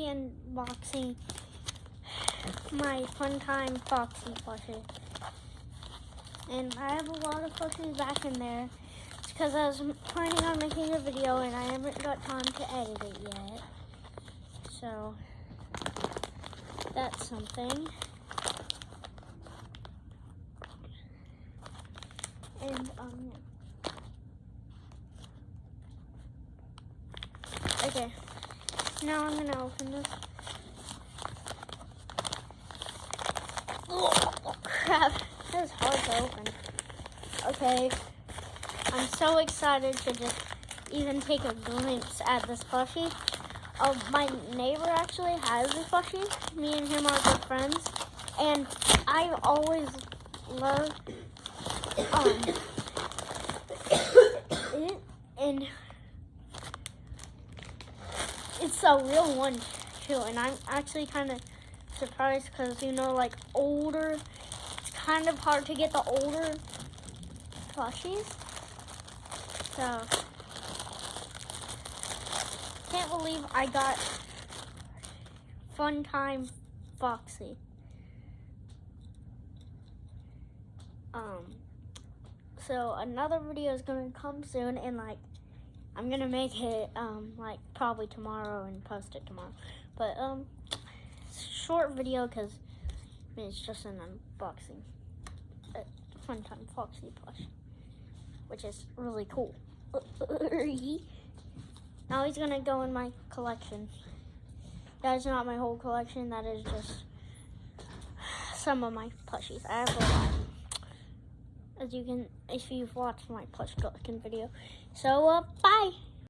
be unboxing my Funtime Foxy plushie. And I have a lot of plushies back in there. It's because I was planning on making a video and I haven't got time to edit it yet. So, that's something. And, okay. Now I'm gonna open this. Oh, crap. This is hard to open. Okay. I'm so excited to just even take a glimpse at this plushie. My neighbor actually has this plushie. Me and him are good friends. And I always loved it. And it's a real one too. And I'm actually kind of surprised because, you know, like older, it's kind of hard to get the older plushies. So, can't believe I got Funtime Foxy. So another video is gonna come soon, and like I'm gonna make it like probably tomorrow and post it tomorrow. But short video because it's just an unboxing. Funtime Foxy plush, which is really cool. Now he's gonna go in my collection. That is not my whole collection. That is just some of my plushies. I have a lot, as you can, if you've watched my plush collection video. So bye.